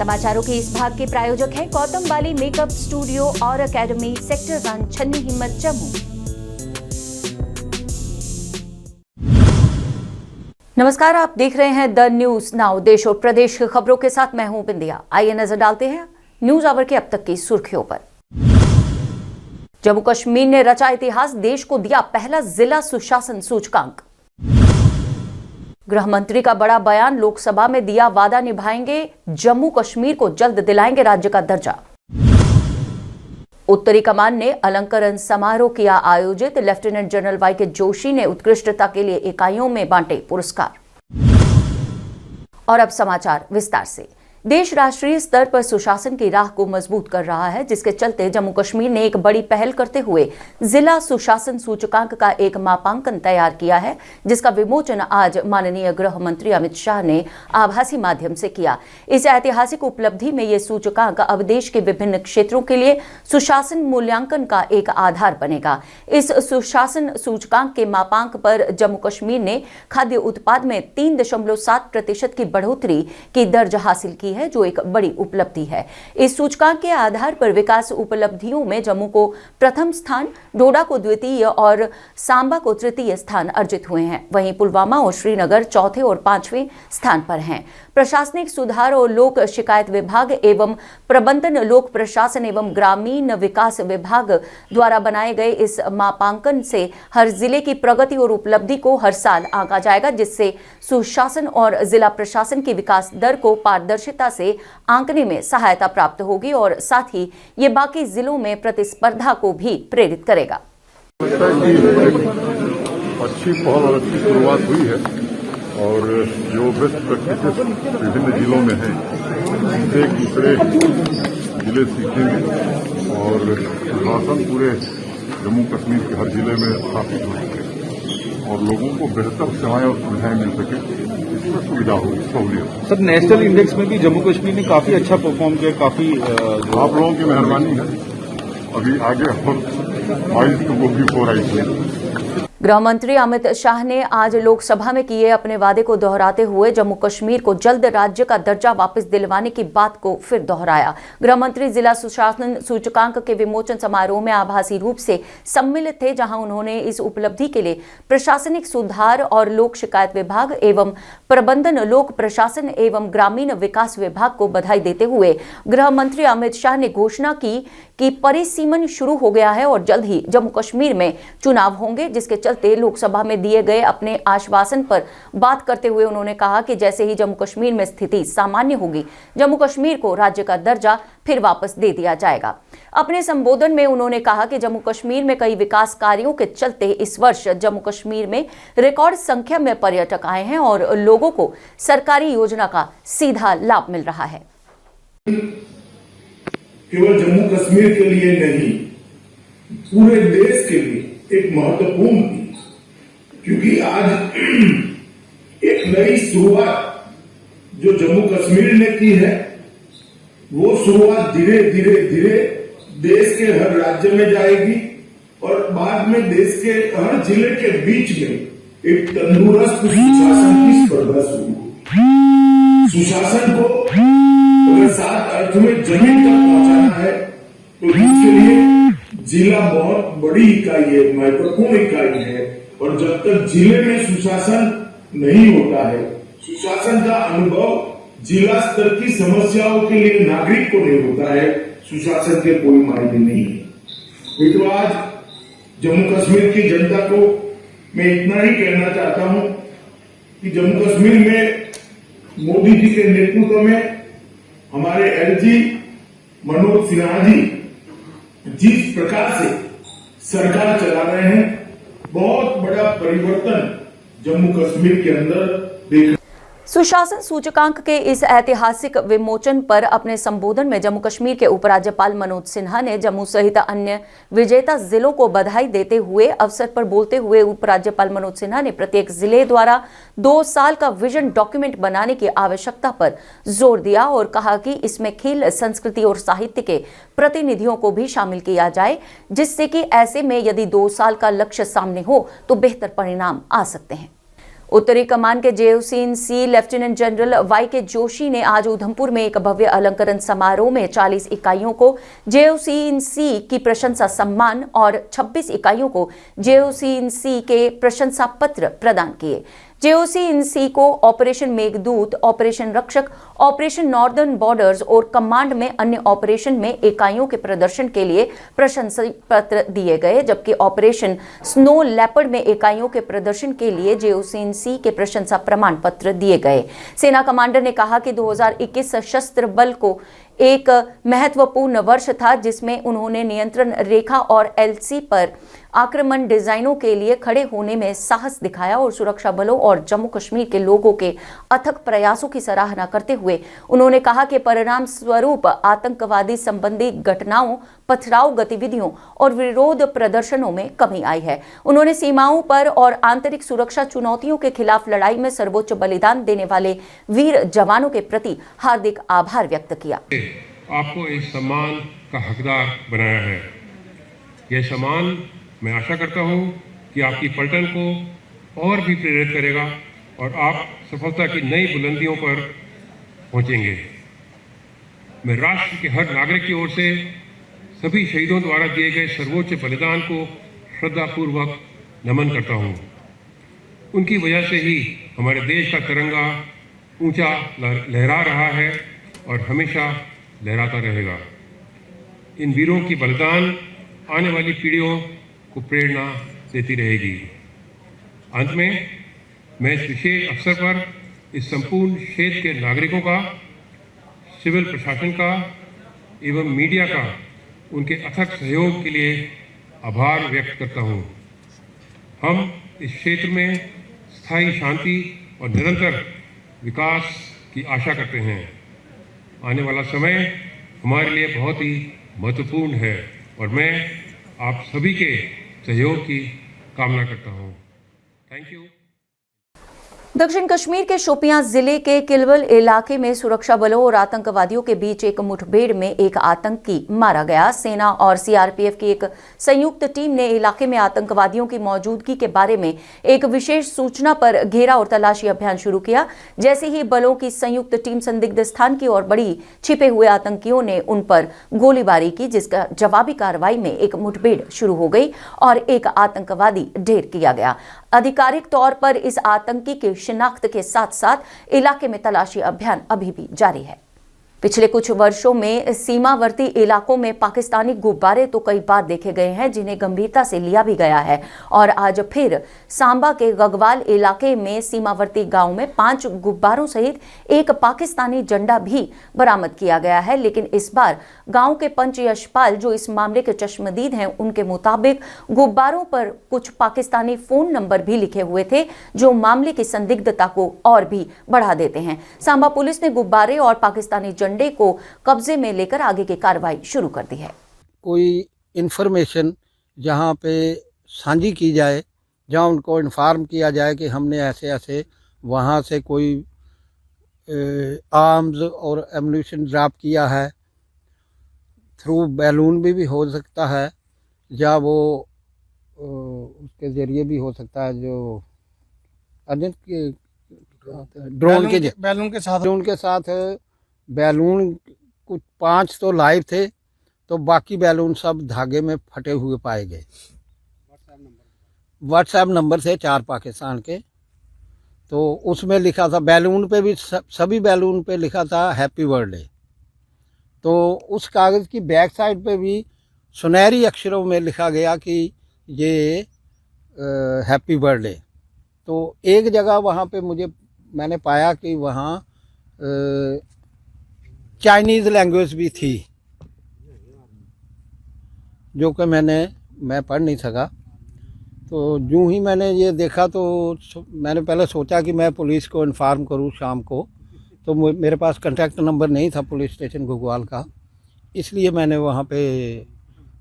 समाचारों के इस भाग के प्रायोजक हैं गौतम बाली मेकअप स्टूडियो और एकेडमी, सेक्टर 1, छन्नी हिम्मत, जम्मू। नमस्कार, आप देख रहे हैं द न्यूज नाउ। देश और प्रदेश की खबरों के साथ मैं हूं बिंदिया। आइए नजर डालते हैं न्यूज आवर के अब तक की सुर्खियों पर। जम्मू कश्मीर ने रचा इतिहास, देश को दिया पहला जिला सुशासन सूचकांक। गृह मंत्री का बड़ा बयान, लोकसभा में दिया वादा निभाएंगे, जम्मू कश्मीर को जल्द दिलाएंगे राज्य का दर्जा। उत्तरी कमान ने अलंकरण समारोह किया आयोजित, लेफ्टिनेंट जनरल वाई के जोशी ने उत्कृष्टता के लिए इकाइयों में बांटे पुरस्कार। और अब समाचार विस्तार से। देश राष्ट्रीय स्तर पर सुशासन की राह को मजबूत कर रहा है, जिसके चलते जम्मू कश्मीर ने एक बड़ी पहल करते हुए जिला सुशासन सूचकांक का एक मापांकन तैयार किया है, जिसका विमोचन आज माननीय गृह मंत्री अमित शाह ने आभासी माध्यम से किया। इस ऐतिहासिक उपलब्धि में यह सूचकांक अब देश के विभिन्न क्षेत्रों के लिए सुशासन मूल्यांकन का एक आधार बनेगा। इस सुशासन सूचकांक के मापांक पर जम्मू कश्मीर ने खाद्य उत्पाद में 3.7% की बढ़ोतरी की दर्ज हासिल की है, जो एक बड़ी उपलब्धि है। इस सूचकांक के आधार पर विकास उपलब्धियों में जम्मू को प्रथम स्थान, डोडा को द्वितीय और सांबा को तृतीय स्थान अर्जित हुए हैं। वहीं पुलवामा और श्रीनगर चौथे और 5वें स्थान पर हैं। प्रशासनिक सुधार और लोक शिकायत विभाग एवं प्रबंधन, लोक प्रशासन एवं ग्रामीण विकास विभाग द्वारा बनाए गए इस मापांकन से हर जिले की प्रगति और उपलब्धि को हर साल आंका जाएगा, जिससे सुशासन और जिला प्रशासन की विकास दर को पारदर्शिता से आंकने में सहायता प्राप्त होगी और साथ ही ये बाकी जिलों में प्रतिस्पर्धा को भी प्रेरित करेगा। अच्छी पहल और अच्छी शुरुआत हुई है और जो बेस्ट प्रैक्टिसेस विभिन्न जिलों में है उनसे दूसरे जिले सीखेंगे और शासन पूरे जम्मू कश्मीर के हर जिले में स्थापित हो सके और लोगों को बेहतर सेवाएं और सुविधाएं मिल सके, इसमें सुविधा होगी, सहूलियत। सर, नेशनल इंडेक्स में भी जम्मू कश्मीर ने काफी अच्छा परफॉर्म किया, काफी आप लोगों की मेहरबानी है। अभी आगे और 22 को भी 4 आई थी। गृह मंत्री अमित शाह ने आज लोकसभा में किए अपने वादे को दोहराते हुए जम्मू कश्मीर को जल्द राज्य का दर्जा वापस दिलवाने की बात को फिर दोहराया। गृह मंत्री जिला सुशासन सूचकांक के विमोचन समारोह में आभासी रूप से सम्मिलित थे, जहां उन्होंने इस उपलब्धि के लिए प्रशासनिक सुधार और लोक शिकायत विभाग एवं प्रबंधन, लोक प्रशासन एवं ग्रामीण विकास विभाग को बधाई देते हुए गृह मंत्री अमित शाह ने घोषणा की कि परिसीमन शुरू हो गया है और जल्द ही जम्मू कश्मीर में चुनाव होंगे, जिसके चलते लोकसभा में दिए गए अपने आश्वासन पर बात करते हुए उन्होंने कहा कि जैसे ही जम्मू कश्मीर में स्थिति सामान्य होगी, जम्मू कश्मीर को राज्य का दर्जा फिर वापस दे दिया जाएगा। अपने संबोधन में उन्होंने कहा कि जम्मू कश्मीर में कई विकास कार्यों के चलते इस वर्ष जम्मू कश्मीर में रिकॉर्ड संख्या में पर्यटक आए हैं और लोगों को सरकारी योजना का सीधा लाभ मिल रहा है। केवल जम्मू कश्मीर के लिए नहीं, पूरे देश के लिए एक महत्वपूर्ण थी, क्योंकि आज एक नई शुरुआत जो जम्मू कश्मीर ने की है, वो शुरुआत धीरे धीरे देश के हर राज्य में जाएगी और बाद में देश के हर जिले के बीच में एक तंदुरुस्त सुशासन की स्पर्धा शुरू होगी। सुशासन को अगर 7 अर्थ में जमीन तक पहुंचाना है तो इसके लिए जिला बहुत बड़ी इकाई है, महत्वपूर्ण इकाई है और जब तक जिले में सुशासन नहीं होता है, सुशासन का अनुभव जिला स्तर की समस्याओं के लिए नागरिक को नहीं होता है, सुशासन के कोई मायने नहीं है। तो आज जम्मू कश्मीर की जनता को मैं इतना ही कहना चाहता हूं कि जम्मू कश्मीर में मोदी जी के नेतृत्व में हमारे एलजी मनोज सिन्हा जी जिस प्रकार से सरकार चला रहे हैं, बहुत बड़ा परिवर्तन जम्मू कश्मीर के अंदर देख। सुशासन सूचकांक के इस ऐतिहासिक विमोचन पर अपने संबोधन में जम्मू कश्मीर के उपराज्यपाल मनोज सिन्हा ने जम्मू सहित अन्य विजेता जिलों को बधाई देते हुए अवसर पर बोलते हुए उपराज्यपाल मनोज सिन्हा ने प्रत्येक जिले द्वारा 2 साल का विजन डॉक्यूमेंट बनाने की आवश्यकता पर जोर दिया और कहा कि इसमें खेल, संस्कृति और साहित्य के प्रतिनिधियों को भी शामिल किया जाए, जिससे कि ऐसे में यदि 2 साल का लक्ष्य सामने हो तो बेहतर परिणाम आ सकते हैं। उत्तरी कमान के JOC-in-C lieutenant general YK Joshi ने आज उधमपुर में एक भव्य अलंकरण समारोह में 40 इकाइयों को JOC-in-C की प्रशंसा सम्मान और 26 इकाइयों को JOC-in-C के प्रशंसा पत्र प्रदान किए। JOC-in-C को ऑपरेशन मेघदूत, ऑपरेशन रक्षक, ऑपरेशन नॉर्दर्न बॉर्डर्स और कमांड में अन्य ऑपरेशन में इकाइयों के प्रदर्शन के लिए प्रशंसा पत्र दिए गए, जबकि ऑपरेशन स्नो लेपर्ड में इकाइयों के प्रदर्शन के लिए JOC-in-C के प्रशंसा प्रमाण पत्र दिए गए। सेना कमांडर ने कहा कि 2021 सशस्त्र बल को एक महत्वपूर्ण वर्ष था, जिसमें उन्होंने नियंत्रण रेखा और LC पर आक्रमण डिजाइनों के लिए खड़े होने में साहस दिखाया और सुरक्षा बलों और जम्मू कश्मीर के लोगों के अथक प्रयासों की सराहना करते हुए उन्होंने कहा कि परिणाम स्वरूप आतंकवादी संबंधी घटनाओं, पथराव गतिविधियों और विरोध प्रदर्शनों में कमी आई है। उन्होंने सीमाओं पर और आंतरिक सुरक्षा चुनौतियों के खिलाफ लड़ाई में सर्वोच्च बलिदान देने वाले वीर जवानों के प्रति हार्दिक आभार व्यक्त किया। आपको इस सम्मान का हकदार बनाया है। यह सम्मान मैं आशा करता हूं कि आपकी पलटन को और भी प्रेरित करेगा और आप सफलता की नई बुलंदियों पर पहुंचेंगे। मैं राष्ट्र के हर नागरिक की ओर से सभी शहीदों द्वारा दिए गए सर्वोच्च बलिदान को श्रद्धापूर्वक नमन करता हूं। उनकी वजह से ही हमारे देश का तिरंगा ऊंचा लहरा रहा है और हमेशा लहराता रहेगा। इन वीरों की बलिदान आने वाली पीढ़ियों को प्रेरणा देती रहेगी। अंत में मैं इस विशेष अवसर पर इस संपूर्ण क्षेत्र के नागरिकों का, सिविल प्रशासन का एवं मीडिया का उनके अथक सहयोग के लिए आभार व्यक्त करता हूं। हम इस क्षेत्र में स्थायी शांति और निरंतर विकास की आशा करते हैं। आने वाला समय हमारे लिए बहुत ही महत्वपूर्ण है और मैं आप सभी के सहयोग की कामना करता हूं। Thank you. दक्षिण कश्मीर के शोपियां जिले के किलवल इलाके में सुरक्षा बलों और आतंकवादियों के बीच एक मुठभेड़ में एक आतंकी मारा गया। सेना और CRPF की एक संयुक्त टीम ने इलाके में आतंकवादियों की मौजूदगी के बारे में एक विशेष सूचना पर घेरा और तलाशी अभियान शुरू किया। जैसे ही बलों की संयुक्त टीम संदिग्ध स्थान की ओर बढ़ी, छिपे हुए आतंकियों ने उन पर गोलीबारी की, जिसका जवाबी कार्रवाई में एक मुठभेड़ शुरू हो गई और एक आतंकवादी ढेर किया गया। आधिकारिक तौर पर इस आतंकी के शिनाख्त के साथ साथ इलाके में तलाशी अभियान अभी भी जारी है। पिछले कुछ वर्षों में सीमावर्ती इलाकों में पाकिस्तानी गुब्बारे तो कई बार देखे गए हैं, जिन्हें गंभीरता से लिया भी गया है और आज फिर सांबा के गगवाल इलाके में सीमावर्ती गांव में 5 गुब्बारों सहित एक पाकिस्तानी झंडा भी बरामद किया गया है। लेकिन इस बार गांव के पंच यशपाल, जो इस मामले के चश्मदीद हैं, उनके मुताबिक गुब्बारों पर कुछ पाकिस्तानी फोन नंबर भी लिखे हुए थे, जो मामले की संदिग्धता को और भी बढ़ा देते हैं। सांबा पुलिस ने गुब्बारे और पाकिस्तानी झंडे को कब्जे में लेकर आगे की कार्रवाई शुरू कर दी है। कोई इन्फॉर्मेशन जहाँ पे साझी की जाए, जहाँ उनको इन्फॉर्म किया जाए कि हमने ऐसे ऐसे वहाँ से कोई आर्म्स और एम्यूनिशन ड्रॉप किया है, थ्रू बैलून भी हो सकता है, या वो उसके ज़रिए भी हो सकता है, जो अर्जेंट के ड्रोन के साथ बैलून कुछ 5 तो लाइव थे, तो बाकी बैलून सब धागे में फटे हुए पाए गए। व्हाट्सएप नंबर से 4 पाकिस्तान के, तो उसमें लिखा था बैलून पे भी, सभी बैलून पे लिखा था हैप्पी बर्थडे। तो उस कागज़ की बैक साइड पे भी सुनहरी अक्षरों में लिखा गया कि ये हैप्पी बर्थडे। तो एक जगह वहाँ पे मैंने पाया कि वहाँ चाइनीज़ लैंग्वेज भी थी, जो कि मैं पढ़ नहीं सका। तो यूँ ही मैंने ये देखा तो मैंने पहले सोचा कि मैं पुलिस को इन्फॉर्म करूँ शाम को, तो मेरे पास कांटेक्ट नंबर नहीं था पुलिस स्टेशन घुघवाल का, इसलिए मैंने वहाँ पे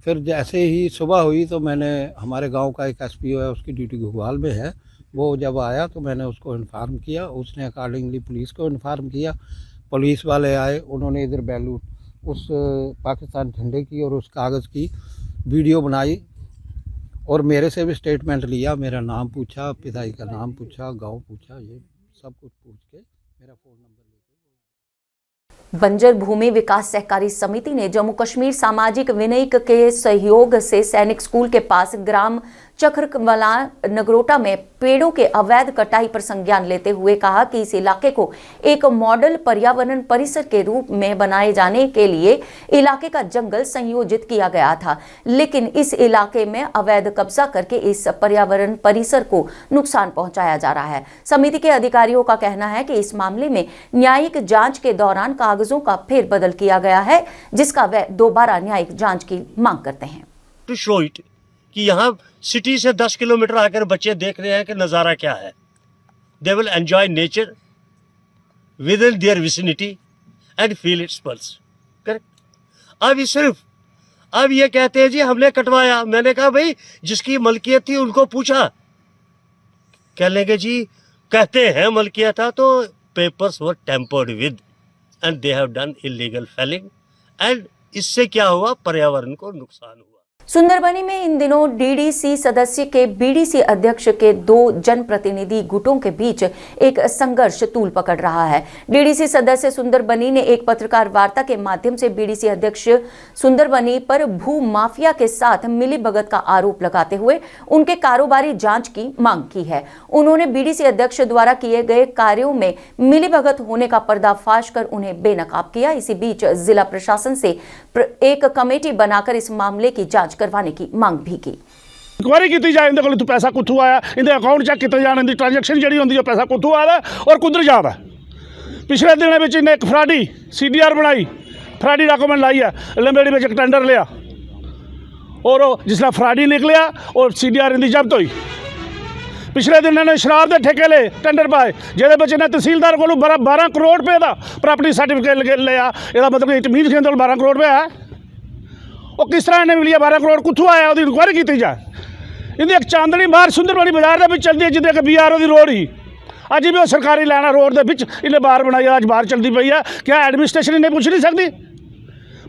फिर जैसे ही सुबह हुई तो मैंने, हमारे गांव का एक SPO है, उसकी ड्यूटी घुघवाल में है, वो जब आया तो मैंने उसको इन्फॉर्म किया, उसने अकॉर्डिंगली पुलिस को इन्फॉर्म किया। पुलिस वाले आए, उन्होंने इधर बैलून उस पाकिस्तान झंडे की और उस कागज़ की वीडियो बनाई और मेरे से भी स्टेटमेंट लिया, मेरा नाम पूछा, पिताजी का नाम पूछा, गांव पूछा, ये सब कुछ पूछ के मेरा फ़ोन नंबर लेके। बंजर भूमि विकास सहकारी समिति ने जम्मू कश्मीर सामाजिक विनियक के सहयोग से सैनिक स्कूल के पास ग्राम चक्रकला नगरोटा में पेड़ों के अवैध कटाई पर संज्ञान लेते हुए कहा कि इस इलाके को एक मॉडल पर्यावरण परिसर के रूप में बनाए जाने के लिए इलाके का जंगल संयोजित किया गया था, लेकिन इस इलाके में अवैध कब्जा करके इस पर्यावरण परिसर को नुकसान पहुंचाया जा रहा है। समिति के अधिकारियों का कहना है कि इस मामले में न्यायिक जांच के दौरान कागजों का फेरबदल किया गया है, जिसका वे दोबारा न्यायिक जांच की मांग करते हैं। टू शो इट कि यहाँ सिटी से 10 किलोमीटर आकर बच्चे देख रहे हैं कि नज़ारा क्या है। They will enjoy nature with in their vicinity and feel it's pulse. Correct. अब ये कहते हैं जी हमने कटवाया। मैंने कहा भाई जिसकी मलकियत थी उनको पूछा, कह लेंगे जी कहते हैं मलकियत था तो papers were tampered with and they have done illegal felling and इससे क्या हुआ, पर्यावरण को नुकसान हुआ। सुंदरबनी में इन दिनों डीडीसी सदस्य के बीडीसी अध्यक्ष के दो जनप्रतिनिधि गुटों के बीच एक संघर्ष तूल पकड़ रहा है। डीडीसी सदस्य सुंदरबनी ने एक पत्रकार वार्ता के माध्यम से बीडीसी अध्यक्ष सुंदरबनी पर भू माफिया के साथ मिलीभगत का आरोप लगाते हुए उनके कारोबारी जांच की मांग की है। उन्होंने बीडीसी अध्यक्ष द्वारा किए गए कार्यों में मिलीभगत होने का पर्दाफाश कर उन्हें बेनकाब किया। इसी बीच जिला प्रशासन से एक कमेटी बनाकर इस मामले की जांच करवाने की मांग भी की। इंक्वायरी की जाए, इनके कोल पैसा कुत्थों आया, इनके अकाउंट चेक किए जाने, इनकी ट्रांजैक्शन जी होंगी पैसा कुत्थों आ रहा और कुधर जा रहा है। पिछले दिनों में इन्हें एक फ्राडी CDR बनाई, फ्राडी डॉक्यूमेंट लाई है, लंबेड़ी में एक टेंडर लिया और जिसला फ्राडी निकलिया और CDR इनकी जब्त हुई। पिछले दिन इन्होंने शराब के ठेके ले टेंडर पाए, जिहदे बच्चे ने तहसीलदार को 12 करोड़ रुपए का प्रॉपर्टी सर्टिफिकेट लिया। इसका मतलब इट मीन 12 करोड़ रुपया है। वो किस तरह इन्हें मिली 12 करोड़ कुत्थों आया, उसकी इंक्वायरी की जाए। इन्हें एक चांदनी बाहर सुंदरबनी बाजार के चलती है, जिद्दे BRO की रोड ही अज भी वो सरकारी लैना रोड के बिच इन्हें बाहर बनाई, अज बाहर चलती पई है। क्या एडमिनिस्ट्रेशन इन्हें पूछ नहीं सकती?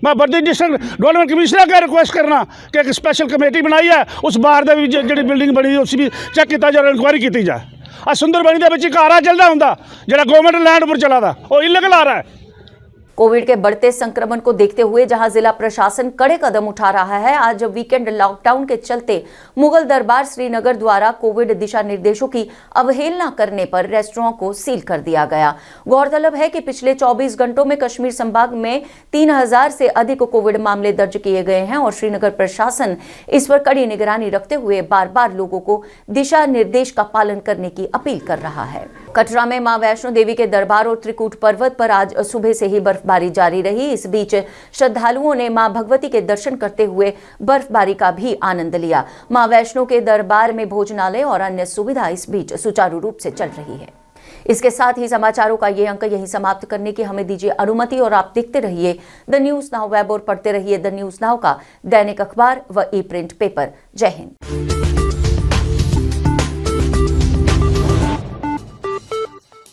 मैं बर्दी डिस्ट्रिक्ट डेवलपमेंट कमिश्नर का रिक्वेस्ट करना कि एक स्पेशल कमेटी बनाई है, उस बाहर की जी बिल्डिंग बनी उस भी चेक किया जाए, इंक्वायरी की जाए। आ सुंदरबनी के एक कारा चलता होंगे जो गवर्नमेंट लैंड पर चला था, वो इलीगल आ रहा है। कोविड के बढ़ते संक्रमण को देखते हुए जहां जिला प्रशासन कड़े कदम उठा रहा है, आज वीकेंड लॉकडाउन के चलते मुगल दरबार श्रीनगर द्वारा कोविड दिशा निर्देशों की अवहेलना करने पर रेस्टोरेंट को सील कर दिया गया। गौरतलब है कि पिछले 24 घंटों में कश्मीर संभाग में 3000 से अधिक कोविड मामले दर्ज किए गए हैं और श्रीनगर प्रशासन इस पर कड़ी निगरानी रखते हुए बार बार लोगों को दिशा निर्देश का पालन करने की अपील कर रहा है। कटरा में मां वैष्णो देवी के दरबार और त्रिकूट पर्वत पर आज सुबह से ही बर्फबारी जारी रही। इस बीच श्रद्धालुओं ने मां भगवती के दर्शन करते हुए बर्फबारी का भी आनंद लिया। मां वैष्णो के दरबार में भोजनालय और अन्य सुविधा इस बीच सुचारू रूप से चल रही है। इसके साथ ही समाचारों का ये अंक यहीं समाप्त करने की हमें दीजिए अनुमति और आप देखते रहिए द न्यूज नाउ वेब और पढ़ते रहिए द न्यूज नाउ का दैनिक अखबार व ई प्रिंट पेपर। जय हिंद।